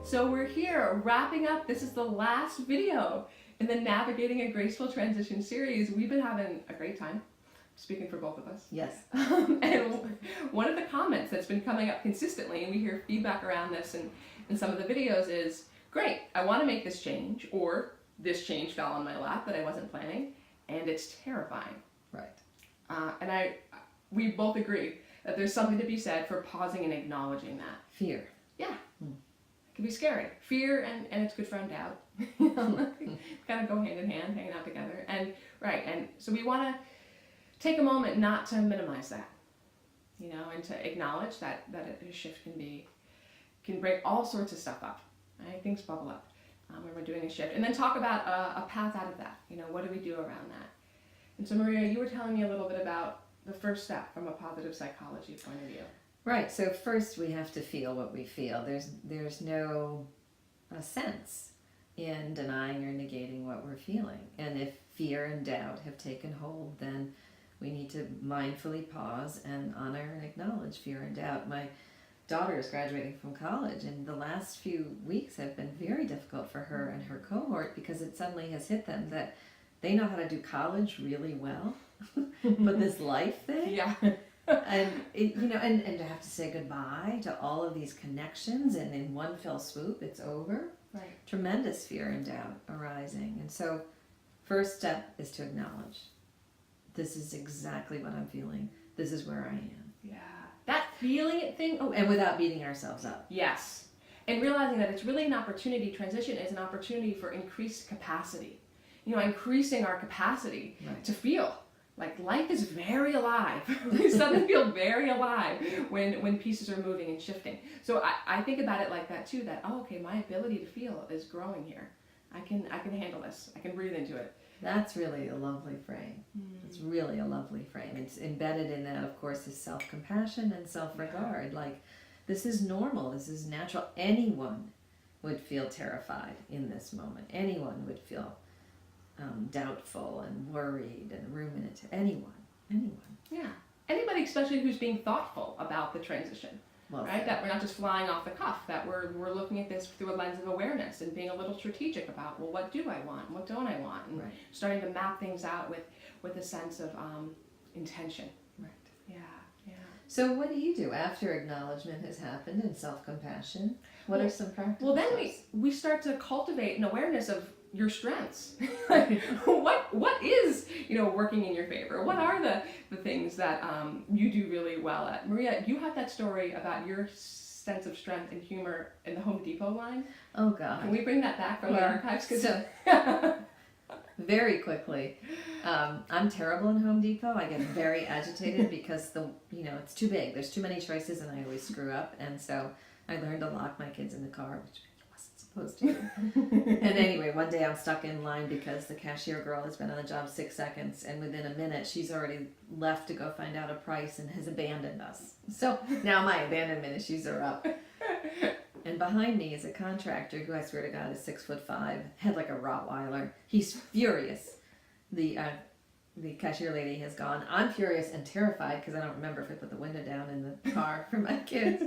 So we're here wrapping up. This is the last video in the Navigating a Graceful Transition series. We've been having a great time, speaking for both of us. Yes. And one of the comments that's been coming up consistently, and we hear feedback around this in some of the videos, is, great, I want to make this change, or this change fell on my lap that I wasn't planning, and it's terrifying. Right. And we both agree that there's something to be said for pausing and acknowledging that. Fear. Yeah. It can be scary. Fear and its good friend doubt. Kind of go hand in hand, hanging out together. And so we want to take a moment not to minimize that, and to acknowledge that a shift can break all sorts of stuff up. Right? Things bubble up when we're doing a shift. And then talk about a path out of that. What do we do around that? And so Maria, you were telling me a little bit about the first step from a positive psychology point of view. Right. So first we have to feel what we feel. There's no sense in denying or negating what we're feeling. And if fear and doubt have taken hold, then we need to mindfully pause and honor and acknowledge fear and doubt. My daughter is graduating from college, and the last few weeks have been very difficult for her and her cohort because it suddenly has hit them that they know how to do college really well, but this life thing, yeah. and and to have to say goodbye to all of these connections, and in one fell swoop it's over. Right. Tremendous fear and doubt arising. And so first step is to acknowledge, this is exactly what I'm feeling, this is where I am. Yeah, that feeling it thing. Oh, And without beating ourselves up. yes, and realizing that it's really an opportunity. Transition is an opportunity for increased capacity. Increasing our capacity Right. to feel. Like, life is very alive. We suddenly feel very alive when pieces are moving and shifting. So I think about it like that too, that, okay, my ability to feel is growing here. I can handle this. I can breathe into it. That's really a lovely frame. It's really a lovely frame. It's embedded in that, of course, is self-compassion and self-regard. Like, this is normal. This is natural. Anyone would feel terrified in this moment. Anyone would feel doubtful and worried and ruminative. Anyone. Yeah. Anybody, especially who's being thoughtful about the transition. Well, Right? That we're not just flying off the cuff, that we're looking at this through a lens of awareness and being a little strategic about, well, what do I want? What don't I want? And Right. starting to map things out with a sense of intention. Right. Yeah. So what do you do after acknowledgement has happened and self-compassion? What are some practical Well, then steps? we start to cultivate an awareness of your strengths. Like, what is working in your favor? What are the things that you do really well at? Maria, you have that story about your sense of strength and humor in the Home Depot line. Oh God. Can we bring that back from the archives? Very quickly, I'm terrible in Home Depot. I get very agitated because it's too big. There's too many choices, and I always screw up. And so I learned to lock my kids in the car, which I wasn't supposed to. And anyway, one day I'm stuck in line because the cashier girl has been on the job 6 seconds, and within a minute she's already left to go find out a price and has abandoned us. So now my abandonment issues are up. And behind me is a contractor who, I swear to God, is 6'5", head like a Rottweiler. He's furious. The cashier lady has gone. I'm furious and terrified because I don't remember if I put the window down in the car for my kids.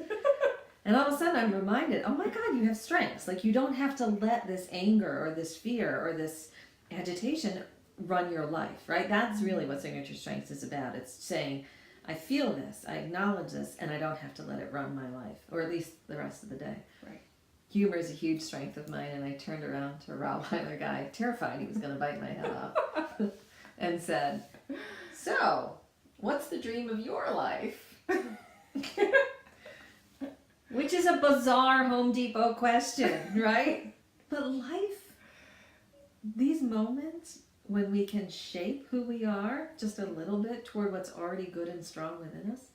And all of a sudden I'm reminded, oh my God, you have strengths. Like, you don't have to let this anger or this fear or this agitation run your life, right? That's really what Signature Strengths is about. It's saying, I feel this, I acknowledge this, and I don't have to let it run my life, or at least the rest of the day. Right. Humor is a huge strength of mine, and I turned around to a Rottweiler guy, terrified he was going to bite my head off, and said, so, what's the dream of your life? Which is a bizarre Home Depot question, right? But life, these moments when we can shape who we are just a little bit toward what's already good and strong within us,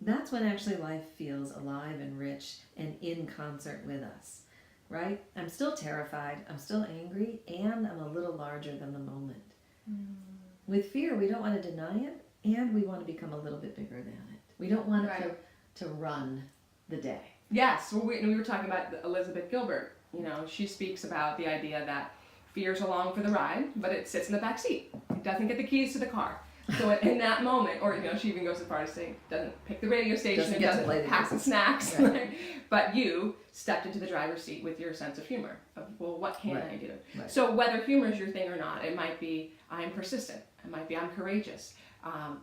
that's when actually life feels alive and rich and in concert with us, right? I'm still terrified, I'm still angry, and I'm a little larger than the moment. With fear, we don't want to deny it, and we want to become a little bit bigger than it. We don't want it to run the day. Yes, well, we were talking about Elizabeth Gilbert. She speaks about the idea that fear's along for the ride, but it sits in the back seat. It doesn't get the keys to the car. So in that moment, or she even goes as far as saying, doesn't pick the radio station, doesn't pack the snacks, right. but you stepped into the driver's seat with your sense of humor of, well, what can I do? Right. So whether humor is your thing or not, it might be I'm persistent, it might be I'm courageous,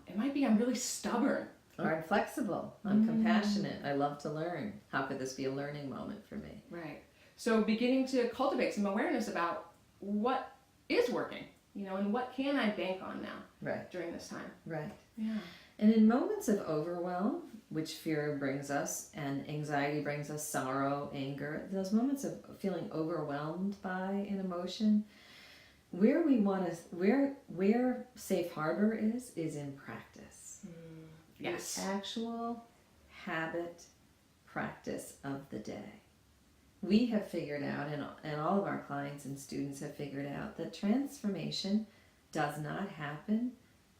it might be I'm really stubborn. Or I'm flexible, I'm compassionate, I love to learn. How could this be a learning moment for me? Right. So beginning to cultivate some awareness about what is working, and what can I bank on now during this time. Right. Yeah. And in moments of overwhelm, which fear brings us and anxiety brings us, sorrow, anger, those moments of feeling overwhelmed by an emotion, where we want to, where safe harbor is in practice. Yes. The actual habit practice of the day. We have figured out, and all of our clients and students have figured out, that transformation does not happen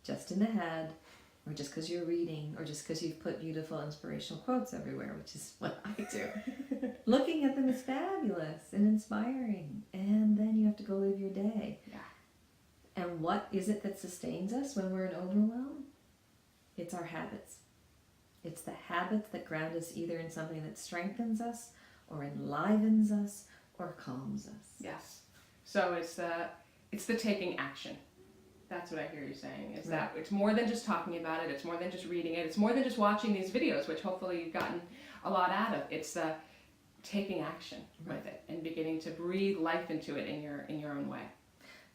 just in the head, or just because you're reading, or just because you've put beautiful inspirational quotes everywhere, which is what I do. Looking at them is fabulous and inspiring, and then you have to go live your day. Yeah. And what is it that sustains us when we're in overwhelm? It's our habits. It's the habits that ground us either in something that strengthens us, or enlivens us, or calms us. Yes. So it's the taking action. That's what I hear you saying, is that it's more than just talking about it, it's more than just reading it, it's more than just watching these videos, which hopefully you've gotten a lot out of. It's the taking action with it and beginning to breathe life into it in your own way.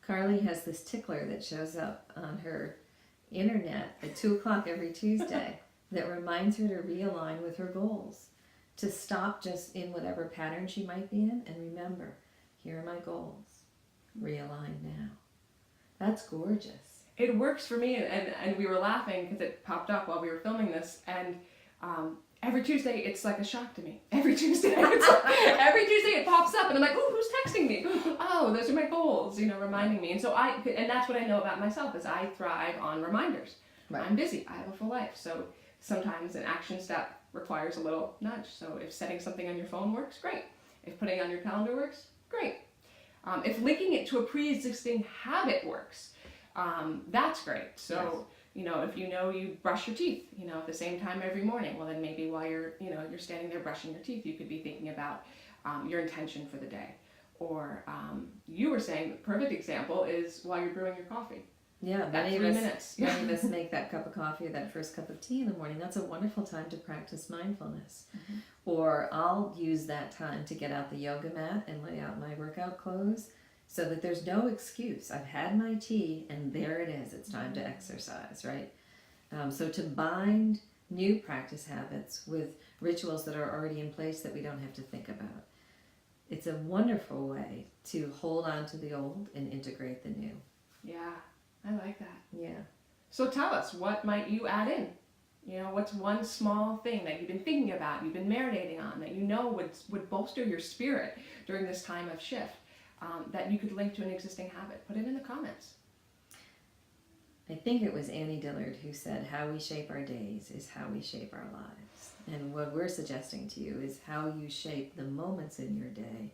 Karlee has this tickler that shows up on her internet at 2 o'clock every Tuesday that reminds her to realign with her goals, to stop just in whatever pattern she might be in and remember, here are my goals, realign now. That's gorgeous. It works for me, and we were laughing because it popped up while we were filming this, and every Tuesday it's like a shock to me. Every Tuesday it pops up, and I'm like, "Ooh, who's texting me? Oh, those are my goals," reminding me. And so and that's what I know about myself, is I thrive on reminders. Right. I'm busy. I have a full life, so sometimes an action step requires a little nudge. So if setting something on your phone works, great. If putting it on your calendar works, great. If linking it to a pre-existing habit works, that's great. So, if you brush your teeth, at the same time every morning, well then maybe while you're standing there brushing your teeth, you could be thinking about your intention for the day. Or you were saying, the perfect example is while you're brewing your coffee. Yeah, many of us make that cup of coffee or that first cup of tea in the morning. That's a wonderful time to practice mindfulness. Mm-hmm. Or I'll use that time to get out the yoga mat and lay out my workout clothes so that there's no excuse. I've had my tea and there it is. It's time to exercise, right? So to bind new practice habits with rituals that are already in place that we don't have to think about. It's a wonderful way to hold on to the old and integrate the new. Yeah. I like that. Yeah. So tell us, what might you add in? What's one small thing that you've been thinking about, you've been marinating on, that would bolster your spirit during this time of shift, that you could link to an existing habit? Put it in the comments. I think it was Annie Dillard who said, how we shape our days is how we shape our lives. And what we're suggesting to you is how you shape the moments in your day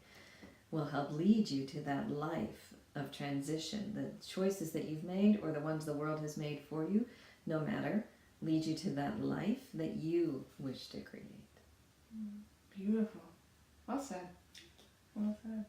will help lead you to that life of transition. The choices that you've made or the ones the world has made for you, no matter, lead you to that life that you wish to create. Beautiful. Well said. Well said.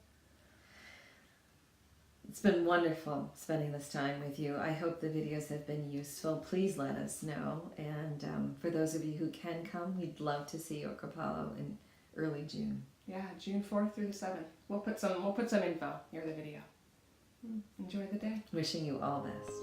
It's been wonderful spending this time with you. I hope the videos have been useful. Please let us know. And for those of you who can come, we'd love to see you at Kripalu in early June. Yeah, June 4th through the 7th. We'll put some info near the video. Enjoy the day. Wishing you all best.